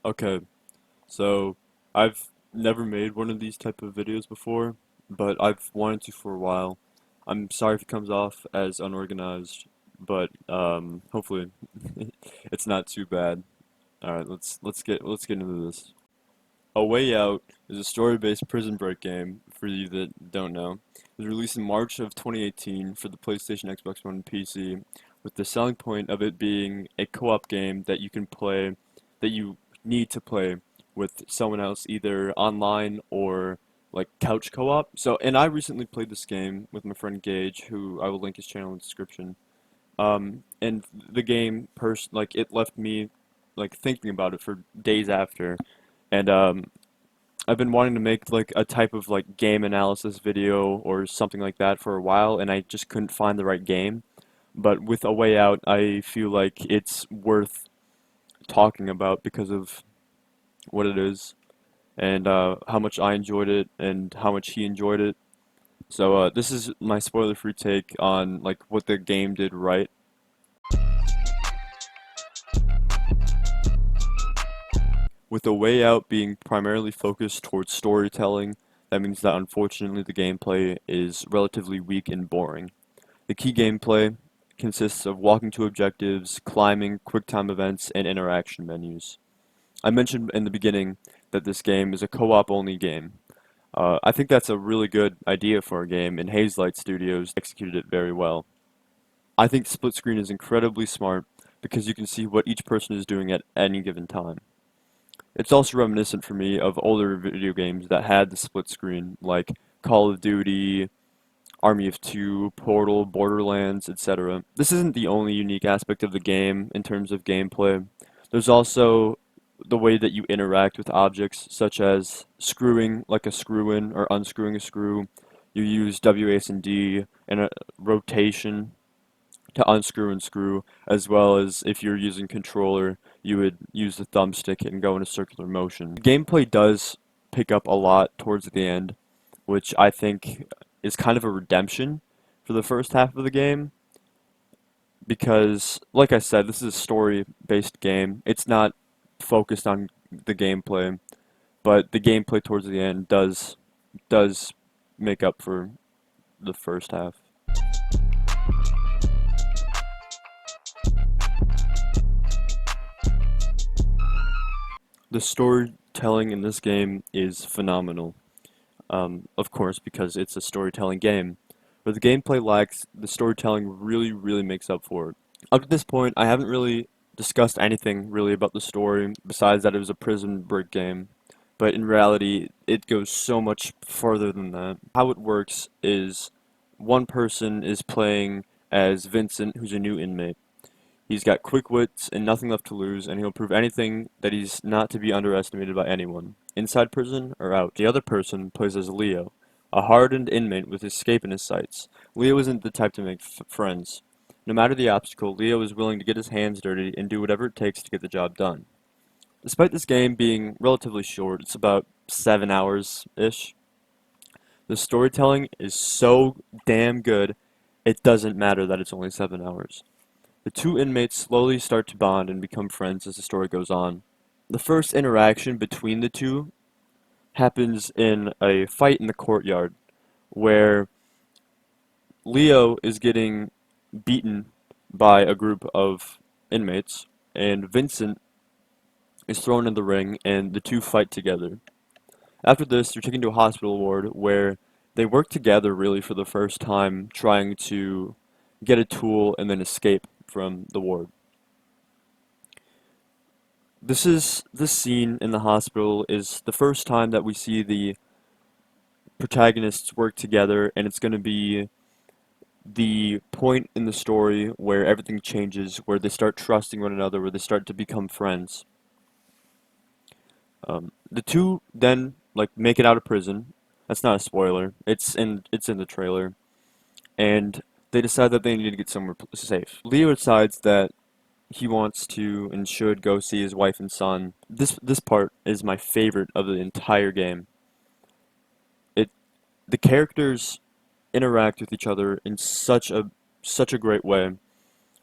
Okay, so I've never made one of these type of videos before, but I've wanted to for a while. I'm sorry if it comes off as unorganized, but hopefully it's not too bad. All right, let's get into this. A Way Out is a story-based prison break game for you that don't know. It was released in March of 2018 for the PlayStation, Xbox One, and PC, with the selling point of it being a co-op game that you can play, that you need to play with someone else, either online or like couch co-op. So, and I recently played this game with my friend Gage, who I will link his channel in the description. And the game, like it left me like thinking about it for days after, and I've been wanting to make like a type of like game analysis video or something like that for a while, and I just couldn't find the right game. But with A Way Out, I feel like it's worth talking about because of what it is and how much I enjoyed it and how much he enjoyed it. So this is my spoiler-free take on like what the game did right. With A Way Out being primarily focused towards storytelling, that means that unfortunately the gameplay is relatively weak and boring. The key gameplay consists of walking to objectives, climbing, quick time events, and interaction menus. I mentioned in the beginning that this game is a co-op only game. I think that's a really good idea for a game, and Hazelight Studios executed it very well. I think split screen is incredibly smart because you can see what each person is doing at any given time. It's also reminiscent for me of older video games that had the split screen, like Call of Duty, Army of Two, Portal, Borderlands, etc. This isn't the only unique aspect of the game in terms of gameplay. There's also the way that you interact with objects, such as screwing like a screw in or unscrewing a screw. You use WASD and a rotation to unscrew and screw, as well as if you're using controller, you would use the thumbstick and go in a circular motion. The gameplay does pick up a lot towards the end, which I think is kind of a redemption for the first half of the game because, like I said, this is a story-based game. It's not focused on the gameplay, but the gameplay towards the end does make up for the first half. The storytelling in this game is phenomenal. Of course, because it's a storytelling game. But the gameplay lacks, the storytelling really makes up for it. Up to this point, I haven't really discussed anything really about the story besides that it was a prison break game. But in reality, it goes so much further than that. How it works is one person is playing as Vincent, who's a new inmate. He's got quick wits and nothing left to lose, and he'll prove anything that he's not to be underestimated by anyone, inside prison or out. The other person plays as Leo, a hardened inmate with escape in his sights. Leo isn't the type to make friends. No matter the obstacle, Leo is willing to get his hands dirty and do whatever it takes to get the job done. Despite this game being relatively short, it's about 7 hours-ish, the storytelling is so damn good, it doesn't matter that it's only 7 hours. The two inmates slowly start to bond and become friends as the story goes on. The first interaction between the two happens in a fight in the courtyard where Leo is getting beaten by a group of inmates and Vincent is thrown in the ring and the two fight together. After this, they're taken to a hospital ward where they work together really for the first time trying to get a tool and then escape from the ward. This scene in the hospital is the first time that we see the protagonists work together, and it's going to be the point in the story where everything changes, where they start trusting one another, where they start to become friends. The two then like make it out of prison. That's not a spoiler. It's in the trailer, and they decide that they need to get somewhere safe. Leo decides that he wants to and should go see his wife and son. This part is my favorite of the entire game. It the characters interact with each other in such a great way.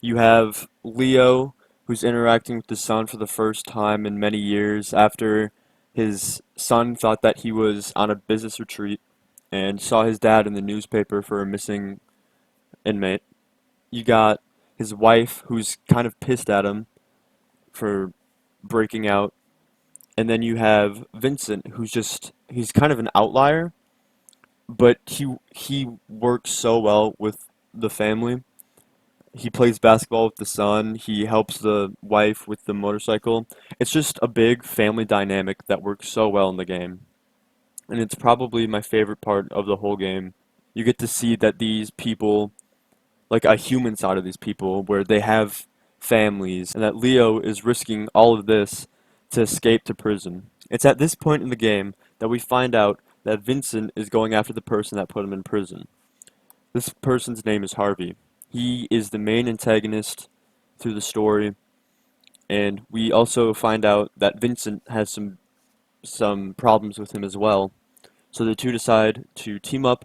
You have Leo who's interacting with his son for the first time in many years after his son thought that he was on a business retreat and saw his dad in the newspaper for a missing inmate. You got his wife who's kind of pissed at him for breaking out. And then you have Vincent who's he's kind of an outlier, but he works so well with the family. He plays basketball with the son. He helps the wife with the motorcycle. It's just a big family dynamic that works so well in the game. And it's probably my favorite part of the whole game. You get to see that these people, like a human side of these people, where they have families, and that Leo is risking all of this to escape to prison. It's at this point in the game that we find out that Vincent is going after the person that put him in prison. This person's name is Harvey. He is the main antagonist through the story, and we also find out that Vincent has some problems with him as well. So the two decide to team up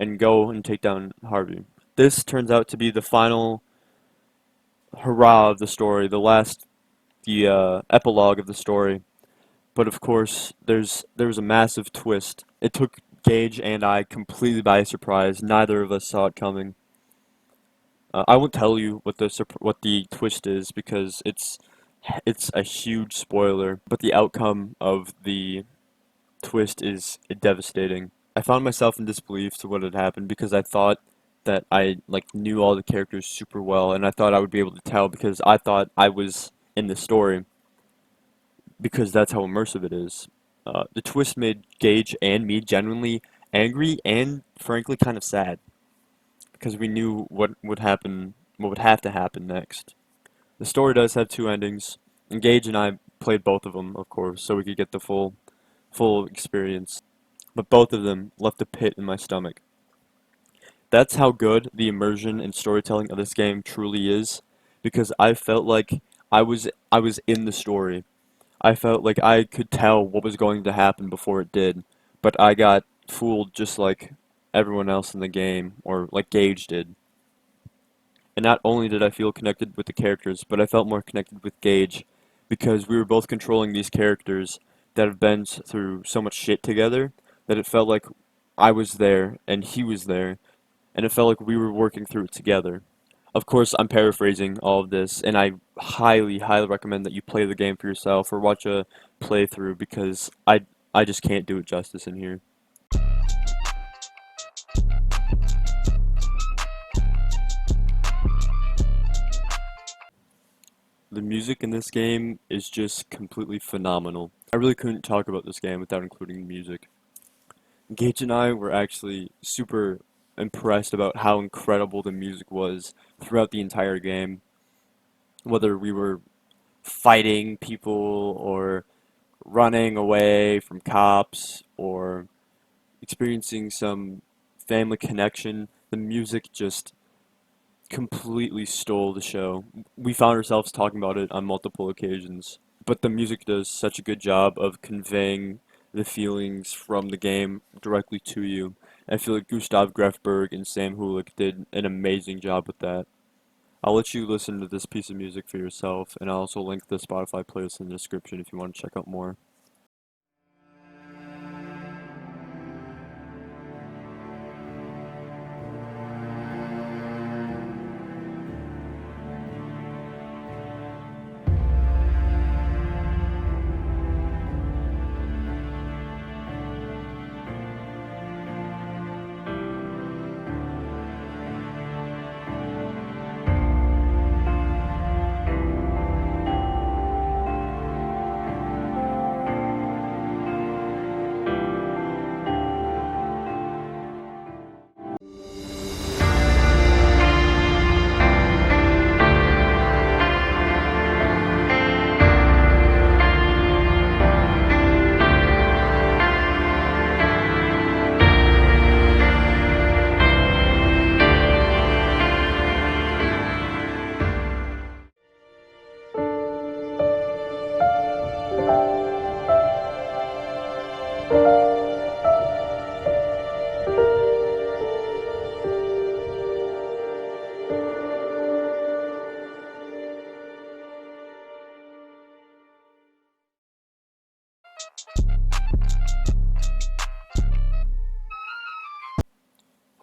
and go and take down Harvey. This turns out to be the final hurrah of the story, the epilogue of the story. But of course, there was a massive twist. It took Gage and I completely by surprise. Neither of us saw it coming. I won't tell you what the twist is because it's a huge spoiler. But the outcome of the twist is devastating. I found myself in disbelief to what had happened because I thought that I knew all the characters super well, and I thought I would be able to tell because I thought I was in the story because that's how immersive it is. The twist made Gage and me genuinely angry and frankly kind of sad because we knew what would happen, what would have to happen next. The story does have two endings, and Gage and I played both of them, of course, so we could get the full experience. But both of them left a pit in my stomach. That's how good the immersion and storytelling of this game truly is, because I felt like I was in the story. I felt like I could tell what was going to happen before it did, but I got fooled just like everyone else in the game, or like Gage did. And not only did I feel connected with the characters, but I felt more connected with Gage, because we were both controlling these characters that have been through so much shit together, that it felt like I was there, and he was there, and it felt like we were working through it together. Of course, I'm paraphrasing all of this, and I highly recommend that you play the game for yourself or watch a playthrough because I just can't do it justice in here. The music in this game is just completely phenomenal. I really couldn't talk about this game without including the music. Gage and I were actually super impressed about how incredible the music was throughout the entire game. Whether we were fighting people or running away from cops or experiencing some family connection, the music just completely stole the show. We found ourselves talking about it on multiple occasions, but the music does such a good job of conveying the feelings from the game directly to you. I feel like Gustav Grefberg and Sam Hulick did an amazing job with that. I'll let you listen to this piece of music for yourself, and I'll also link the Spotify playlist in the description if you want to check out more.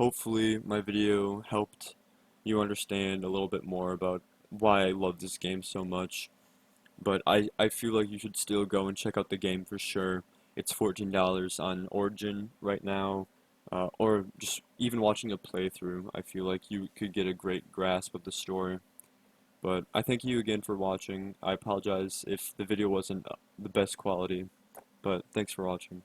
Hopefully my video helped you understand a little bit more about why I love this game so much. But I feel like you should still go and check out the game for sure. It's $14 on Origin right now, or just even watching a playthrough, I feel like you could get a great grasp of the story. But I thank you again for watching. I apologize if the video wasn't the best quality, but thanks for watching.